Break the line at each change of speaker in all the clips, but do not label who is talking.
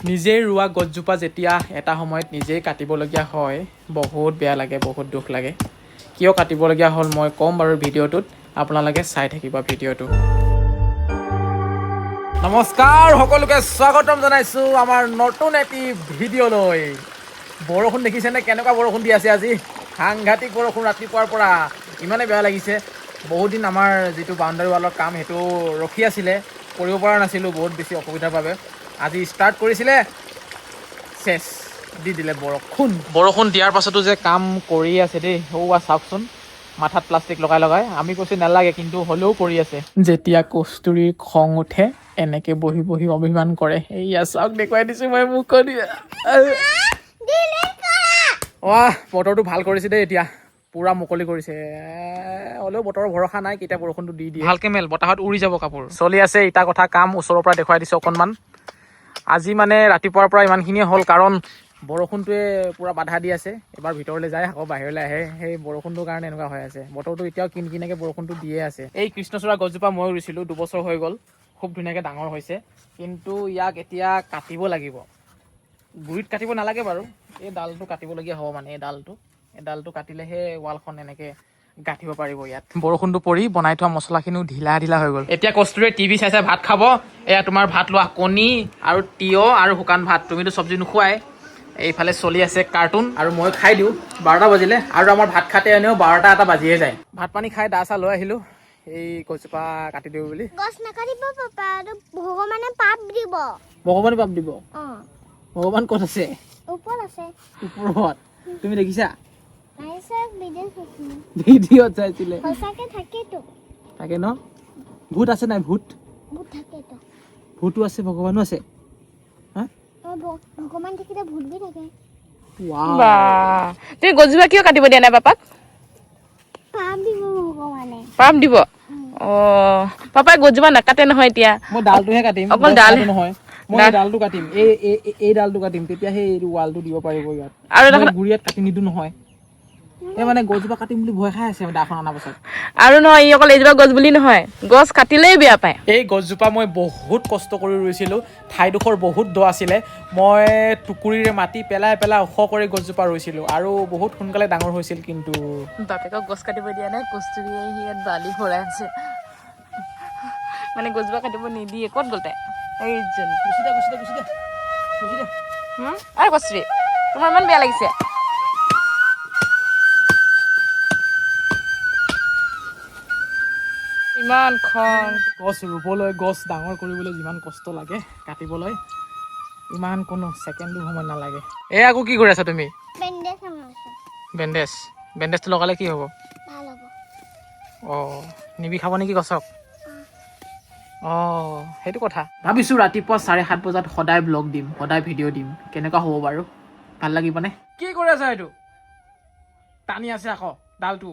নিজেই ৰোৱা গছজোপা যেতিয়া এটা সময়ত নিজেই কাটিবলগীয়া হয় বহুত বেয়া লাগে, বহুত দুখ লাগে। কিয় কাটিবলগীয়া হ'ল মই ক'ম বাৰু ভিডিঅ'টোত, আপোনালোকে চাই থাকিব ভিডিঅ'টো। নমস্কাৰ, সকলোকে স্বাগতম জনাইছোঁ আমাৰ নতুন এটি ভিডিঅ'লৈ। বৰষুণ দেখিছেনে কেনেকুৱা বৰষুণ দি আছে আজি? সাংঘাতিক বৰষুণ ৰাতিপুৱাৰ পৰা, ইমানেই বেয়া লাগিছে। বহুত দিন আমাৰ যিটো বাউণ্ডাৰী ৱালৰ কাম সেইটো ৰখি আছিলে, কৰিব পৰা নাছিলোঁ বহুত বেছি অসুবিধাৰ বাবে। আজি ষ্টাৰ্ট কৰিছিলে, চেছ দি দিলে বৰষুণ। বৰষুণ দিয়াৰ পাছতো যে কাম কৰি আছে দেই, চাওকচোন মাথাত প্লাষ্টিক লগাই লগাই। আমি কৈছো নালাগে, কিন্তু হ'লেও কৰি আছে। যেতিয়া কস্তুৰীৰ খং উঠে এনেকে বহি বহি অভিমান কৰে। এইয়া চাওক, দেখুৱাই দিছোঁ মই মুখত। বতৰটো ভাল কৰিছে দেই, এতিয়া পুৰা মুকলি কৰিছে। হ'লেও বতৰৰ ভৰসা নাই, কেতিয়া বৰষুণটো দি দিয়ে। ভালকে মেল, বতাহত উৰি যাব কাপোৰ। চলি আছে ইটা কথা কাম, ওচৰৰ পৰা দেখুৱাই দিছোঁ অকণমান। আজি মানে ৰাতিপুৱাৰ পৰা ইমানখিনিয়ে হ'ল, কাৰণ বৰষুণটোৱে পূৰা বাধা দি আছে। এবাৰ ভিতৰলৈ যায় আকৌ বাহিৰলৈ আহে, সেই বৰষুণটোৰ কাৰণে এনেকুৱা হৈ আছে। বতৰটো এতিয়াও কিনকিনকৈ বৰষুণটো দিয়ে আছে। এই কৃষ্ণচূড়া গছজোপা মই ৰুইছিলোঁ, 2 বছৰ হৈ গ'ল, খুব ধুনীয়াকৈ ডাঙৰ হৈছে। কিন্তু ইয়াক এতিয়া কাটিব লাগিব। গুৰিত কাটিব নালাগে বাৰু, এই ডালটো কাটিবলগীয়া হ'ব মানে। এই ডালটো কাটিলেহে ৱালখন এনেকৈ গাঁঠিব পাৰিব ইয়াত। বৰষুণটো পৰি বনাই থোৱা মছলাখিনিও ঢিলা ঢিলা হৈ গ'ল। এতিয়া কস্তুৰীয়ে টিভি চাই চাই ভাত খাব। এয়া তোমাৰ ভাত লোৱা, কণী আৰু তিয়হ আৰু শুকান ভাত। তুমিতো চব্জি নোখোৱাই। এইফালে চলি আছে কাৰ্টুন, আৰু মই খাই দিওঁ। 12টা বাজিলে, আৰু আমাৰ ভাত খাতে এনেও 12টা এটা বাজিয়ে যায়। ভাত পানী খাই দা চা লৈ আহিলোঁ, এই গছজোপা কাটি দিওঁ বুলি।
গছ নাকাটিব পাপা, ভগৱানে পাপ দিব।
ভগৱানে পাপ দিব? ভগৱান ক'ত আছে?
ওপৰত আছে।
ওপৰত? তুমি দেখিছা?
ভিডিঅ'ত চাইছিলে। সঁচাকে থাকেতো।
থাকে ন? ভূত আছে নাই? ভূত
থাকেতো।
ভূতো আছে, ভগৱানো আছে।
ভগৱান থাকিলে ভূত বি থাকে।
তুমি গছজোপা কিয় কাটিব দিয়া নাই পাপাক?
পাপ দিব ভগৱানে।
পাপ দিব? পাপাই গছজোপা নাকাটে নহয় এতিয়া।
মই ডালটোহে কাটিম,
অকল ডাল
নহয়। মই এই ডালটো কাটিম, এই ডালটো কাটিম, তেতিয়া সেই ৱালটো দিব পাৰিব ইয়াত।
আৰু
গুৰিয়াত কাটি নিদো নহয়। এই মানে গছজোপা কাটিম বুলি ভয় খাই আছে দাখন অনাৰ পাছত।
আৰু নহয়, ই অকল এইজোপা গছ বুলি নহয়, গছ কাটিলেই বেয়া পায়।
এই গছজোপা মই বহুত কষ্ট কৰি ৰুইছিলোঁ। ঠাইডোখৰ বহুত দ আছিলে। মই টুকুৰিৰে মাটি পেলাই পেলাই ওখ কৰি গছজোপা ৰুইছিলোঁ, আৰু বহুত সোনকালে ডাঙৰ হৈছিল। কিন্তু
বাপেকক গছ কাটিব দিয়া নাই, কস্তুৰীয়ে ইয়াত বালি ভৰাই আছে। মানে গছজোপা কাটিব নিদিয়ে। ক'ত গ'ল তাই? এইজন আৰু কস্তুৰী, তোমাৰ ইমান বেয়া লাগিছে? ইমান খং।
গছ ৰুবলৈ, গছ ডাঙৰ কৰিবলৈ যিমান কষ্ট লাগে, কাটিবলৈ ইমান কোনো ছেকেণ্ডো সময় নালাগে। এই আকৌ কি কৰি আছা তুমি? বেণ্ডেজটো লগালে কি হ'ব?
ভাল হ'ব।
নিবি খাব নেকি গছক? সেইটো কথা। ভাবিছোঁ ৰাতিপুৱা 7:30 বজাত সদায় ব্লগ দিম, সদায় ভিডিঅ' দিম। কেনেকুৱা হ'ব বাৰু? ভাল লাগিবনে? কি কৰি আছা এইটো? টানি আছে আকৌ ডালটো।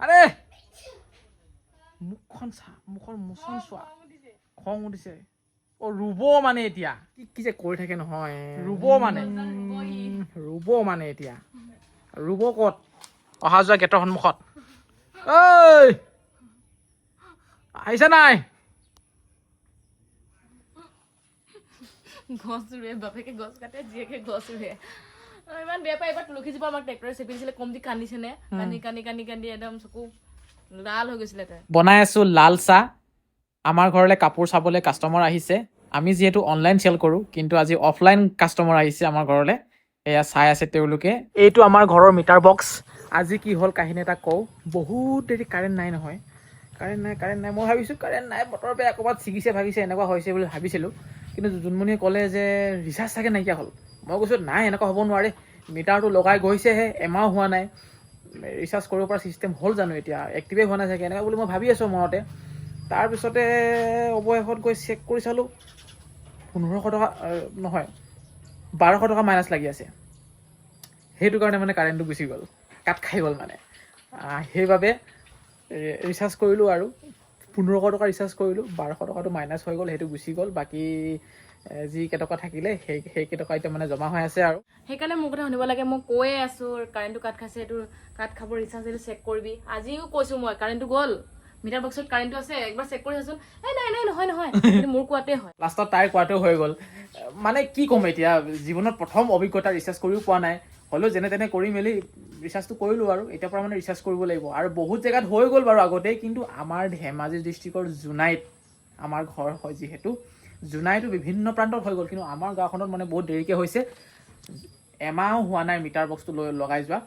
আৰে মুখখন চা, মুখৰ মোচন চোৱা। খং উঠিছে। ৰুব মানে এতিয়া কি যে কৰি থাকে নহয়। ৰুব মানে এতিয়া ৰুব ক'ত? অহা যোৱা গেটৰ সন্মুখত। আহিছা নাই?
গছ ৰুৱে, বাপেকে গছ কাটে, জীয়েকে গছ ৰুৱে। ইমান বেয়া পায়। এবাৰ তুলসীজোপা আমাক ট্ৰেক্টৰে চেপি দিছিলে, কমটি কান্দিছেনে? কান্দি একদম চকু লাল হৈ গৈছিলে তাই।
বনাই আছো লাল চাহ। আমাৰ ঘৰলৈ কাপোৰ চাবলৈ কাষ্টমাৰ আহিছে। আমি যিহেতু অনলাইন চেল কৰোঁ, কিন্তু আজি অফলাইন কাষ্টমাৰ আহিছে আমাৰ ঘৰলৈ। এয়া চাই আছে তেওঁলোকে। এইটো আমাৰ ঘৰৰ মিটাৰ বক্স। আজি কি হ'ল কাহিনী এটা কওঁ। বহুত দেৰি কাৰেণ্ট নাই নহয়। কাৰেণ্ট নাই। মই ভাবিছোঁ কাৰেণ্ট নাই, বতৰ বেয়া, ক'ৰবাত ছিগিছে ভাগিছে এনেকুৱা হৈছে বুলি ভাবিছিলোঁ। কিন্তু জোনমণিয়ে ক'লে যে ৰিচাৰ্জ চাগে নাইকিয়া হ'ল। মই কৈছোঁ নাই, এনেকুৱা হ'ব নোৱাৰে। মিটাৰটো লগাই গৈছেহে, এমাহ হোৱা নাই। ৰিচাৰ্জ কৰিব পৰা ছিষ্টেম হ'ল জানো এতিয়া? এক্টিভেই হোৱা নাই চাগে, এনেকুৱা বুলি মই ভাবি আছোঁ মনতে। তাৰপিছতে অৱশেষত গৈ চেক কৰি চালোঁ, 1500 টকা নহয়, 1200 টকা মাইনাছ লাগি আছে। সেইটো কাৰণে মানে কাৰেণ্টটো গুচি গ'ল, কাট খাই গ'ল মানে। সেইবাবে ৰিচাৰ্জ কৰিলোঁ, আৰু 1500 টকা ৰিচাৰ্জ কৰিলোঁ, 1200 টকাটো মাইনাছ হৈ গ'ল, সেইটো গুচি গ'ল। বাকী যি কেইটকা থাকিলে সেই কেইটকা এতিয়া মানে জমা হৈ আছে। আৰু
সেইকাৰণে মোৰ কথা শুনিব লাগে। মই কৈয়ে আছোঁ কাৰেণ্টটো কাট খাইছে, এইটো কাট খাব, ৰিচাৰ্জ এইটো চেক কৰিবি। আজিও কৈছোঁ মই, কাৰেণ্টটো গ'ল, মিটাৰ বক্সত কাৰেণ্টটো আছে একবাৰ চেক কৰি চাচোন নাই নহয় কিন্তু মোৰ কোৱাতে হয়
লাষ্টত তাইৰ কোৱাটো হৈ গ'ল মানে কি ক'ম এতিয়া জীৱনত প্ৰথম অভিজ্ঞতা ৰিচাৰ্জ কৰিও পোৱা নাই হ'লেও যেনে তেনে কৰি মেলি ৰিচাৰ্জটো কৰিলোঁ আৰু এতিয়াৰ পৰা মানে ৰিচাৰ্জ কৰিব লাগিব আৰু বহুত জেগাত হৈ গ'ল বাৰু আগতেই কিন্তু আমাৰ ধেমাজি ডিষ্ট্ৰিক্টৰ জোনাইত আমাৰ ঘৰ হয় যিহেতু জোনাইতো বিভিন্ন প্ৰান্তত হৈ গ'ল কিন্তু আমাৰ গাঁওখনত মানে বহুত দেৰিকৈ হৈছে এমাহো হোৱা নাই মিটাৰ বক্সটো লগাই যোৱা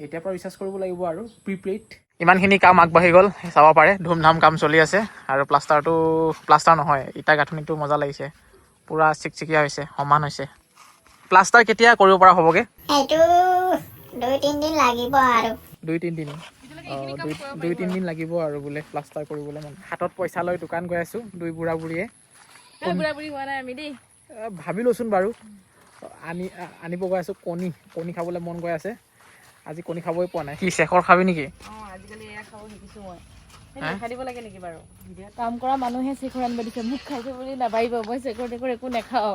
এতিয়াৰ পৰা ৰিচাৰ্জ কৰিব লাগিব আৰু প্ৰিপেইড ইমানখিনি কাম আগবাঢ়ি গ'ল চাব পাৰে ধুমধাম কাম চলি আছে আৰু প্লাষ্টাৰ নহয় ইটা গাঁথনিটো মজা লাগিছে পূৰা চিকচিকীয়া হৈছে সমান হৈছে প্লাষ্টাৰ কেতিয়া কৰিব পৰা হ'বগৈ
এইটো 2-3 দিন লাগিব আৰু
2-3 দিন 2-3 দিন লাগিব আৰু বোলে প্লাষ্টাৰ কৰিবলৈ মানে হাতত পইচা লৈ দোকান গৈ আছোঁ দুই বুঢ়া বুঢ়ীয়ে
বুঢ়া বুঢ়ী হোৱা নাই আমি দেই
ভাবি লৈচোন বাৰু আনিব গৈ আছোঁ কণী খাবলৈ মন গৈ আছে আজি কণী খাবই পোৱা নাই কি শেষৰ খাবি নেকি
আজিকালি এয়া খাব শিকিছো মই দেখা দিব লাগে নেকি বাৰু কাম কৰা মানুহে চেকৰ আনিব দিছে মোক খাইছে বুলি নাভাবিব মই চেকৰ টেকৰ একো নাখাওঁ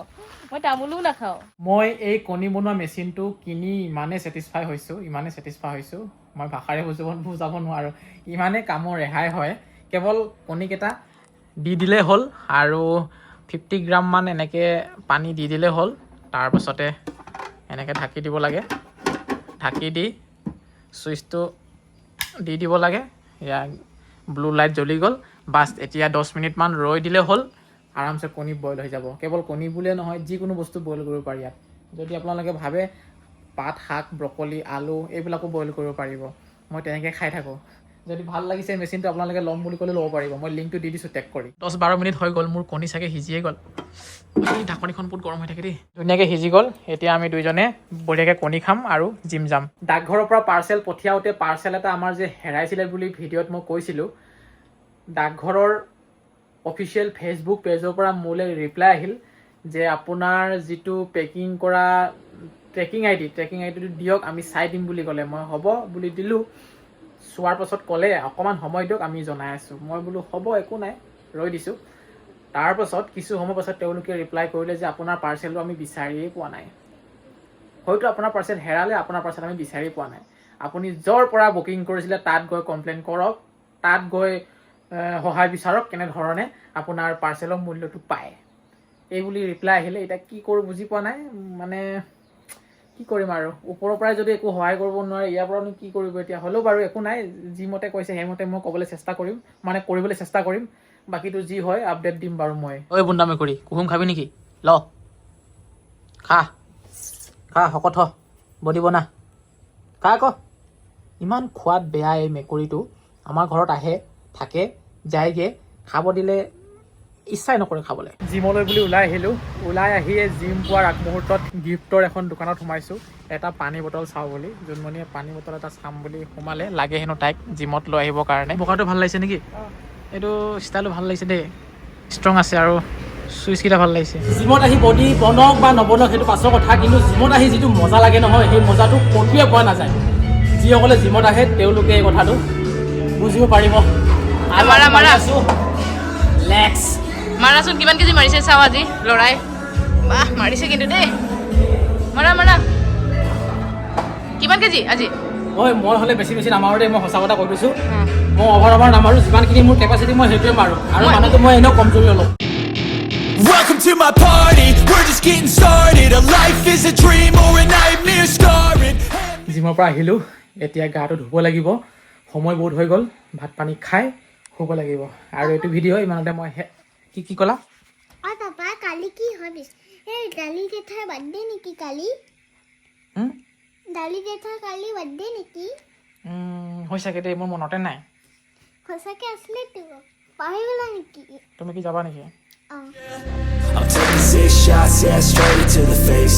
মই তামোলো নাখাওঁ
মই এই কণী বনোৱা মেচিনটো কিনি ইমানেই ছেটিছফাই হৈছোঁ মই ভাষাৰে বুজাব নোৱাৰোঁ ইমানেই কামৰ ৰেহাই হয় কেৱল কণীকেইটা দি দিলেই হ'ল আৰু 50 গ্ৰামমান এনেকৈ পানী দি দিলেই হ'ল তাৰপাছতে এনেকৈ ঢাকি দিব লাগে ঢাকি দি ছুইচটো দি দিব লাগে এয়া ব্লু লাইট জ্বলি গ'ল বাছ এতিয়া 10 মিনিটমান ৰৈ দিলে হ'ল আৰামছে কণী বইল হৈ যাব কেৱল কণী বুলিয়ে নহয় যিকোনো বস্তু বইল কৰিব পাৰি ইয়াত যদি আপোনালোকে ভাবে পাত শাক ব্ৰকলি আলু এইবিলাকো বইল কৰিব পাৰিব মই তেনেকৈ খাই থাকোঁ যদি ভাল লাগিছে মেচিনটো আপোনালোকে ল'ম বুলি ক'লে ল'ব পাৰিব মই লিংকটো দি দিছোঁ টেগ কৰি 10-12 মিনিট হৈ গ'ল মোৰ কণী চাগে সিজিয়ে গ'ল এই ঢাকনিখন বহুত গৰম হৈ থাকে দেই ধুনীয়াকৈ সিজি গ'ল এতিয়া আমি দুইজনে বঢ়িয়াকৈ কণী খাম আৰু জিম যাম ডাকঘৰৰ পৰা পাৰ্চেল পঠিয়াওঁতে পাৰ্চেল এটা আমাৰ যে হেৰাইছিলে বুলি ভিডিঅ'ত মই কৈছিলোঁ ডাকঘৰৰ অফিচিয়েল ফেচবুক পেজৰ পৰা মোলৈ ৰিপ্লাই আহিল যে আপোনাৰ যিটো পেকিং কৰা ট্ৰেকিং আইডিটো দিয়ক আমি চাই দিম বুলি ক'লে মই হ'ব বুলি দিলোঁ চোৱাৰ পাছত ক'লে অকণমান সময় দিয়ক আমি জনাই আছোঁ মই বোলো হ'ব একো নাই ৰৈ দিছোঁ তাৰপাছত কিছু সময় পাছত তেওঁলোকে ৰিপ্লাই কৰিলে যে আপোনাৰ পাৰ্চেলটো আমি বিচাৰিয়েই পোৱা নাই হয়তো আপোনাৰ পাৰ্চেল হেৰালে আপোনাৰ পাৰ্চেল আমি বিচাৰি পোৱা নাই আপুনি য'ৰ পৰা বুকিং কৰিছিলে তাত গৈ কমপ্লেইন কৰক তাত গৈ সহায় বিচাৰক কেনেধৰণে আপোনাৰ পাৰ্চেলৰ মূল্যটো পায় এই বুলি ৰিপ্লাই আহিলে এতিয়া কি কৰোঁ বুজি পোৱা নাই মানে কি কৰিম আৰু ওপৰৰ পৰাই যদি একো সহায় কৰিব নোৱাৰে ইয়াৰ পৰানো কি কৰিব এতিয়া হ'লেও বাৰু একো নাই যিমতে কৈছে সেইমতে মই ক'বলৈ চেষ্টা কৰিম মানে কৰিবলৈ চেষ্টা কৰিম বাকীটো যি হয় আপডেট দিম বাৰু মই ঐ বুন্দা মেকুৰী কুহুম খাবি নেকি ল খা শকত হ বডি বনা খা আকৌ ইমান খোৱাত বেয়া এই মেকুৰীটো আমাৰ ঘৰত আহে থাকে যায়গৈ খাব দিলে ইচ্ছাই নকৰে খাবলৈ জিমলৈ বুলি ওলাই আহিয়ে জিম পোৱাৰ আগমুহূৰ্তত গিফ্টৰ এখন দোকানত সোমাইছোঁ এটা পানী বটল চাওঁ বুলি জোনমণিয়ে পানী বটল এটা চাম বুলি সোমালে লাগে হেনো তাইক জিমত লৈ আহিবৰ কাৰণে বগাটো ভাল লাগিছে নেকি এইটো ষ্টাইলো ভাল লাগিছে দেই ষ্ট্ৰং আছে আৰু চুইচকেইটা ভাল লাগিছে জিমত আহি বডি বনক বা নবনক সেইটো পাছৰ কথা কিন্তু জিমত আহি যিটো মজা লাগে নহয় সেই মজাটো ক'তোৱে পোৱা নাযায় যিসকলে জিমত আহে তেওঁলোকে এই কথাটো বুজিব পাৰিব লেক্স
মাৰাচোন কিমান কেজি মাৰিছে চাওঁ আজি ল'ৰাই বাহ মাৰিছে কিন্তু দেই মাৰা কিমান কেজি আজি
মই হ'লে বেছি নামাৰোঁ দেই মই সঁচা কথা কৈ দিছোঁ মই অভাৰ নামাৰোঁ যিমানখিনি মোৰ কেপাচিটি মই সেইটোৱে মাৰোঁ আৰু মানুহটো মই এনেও কমজোৰি অলপ
Welcome to my party, we're just getting started. A life is a dream or a nightmare scarring.
জিমৰ পৰা আহিলোঁ এতিয়া গাটো ধুব লাগিব সময় বহুত হৈ গ'ল ভাত পানী খাই শুব লাগিব আৰু এইটো ভিডিঅ' ইমানতে মই কি ক'লা
পাপা কালি কি হয় এই ডালি জেঠাৰ বাৰ্থডে নেকি কালি ডালি জেঠাৰ কালি বাৰ্থডে নেকি
হৈ চাগে দেই মোৰ মনতে নাই
সঁচাকে আছিলেতো পাহৰি গ'লা নেকি
তুমি কি যাবা নেকি
I'm taking 6 shots, yeah, straight to the face.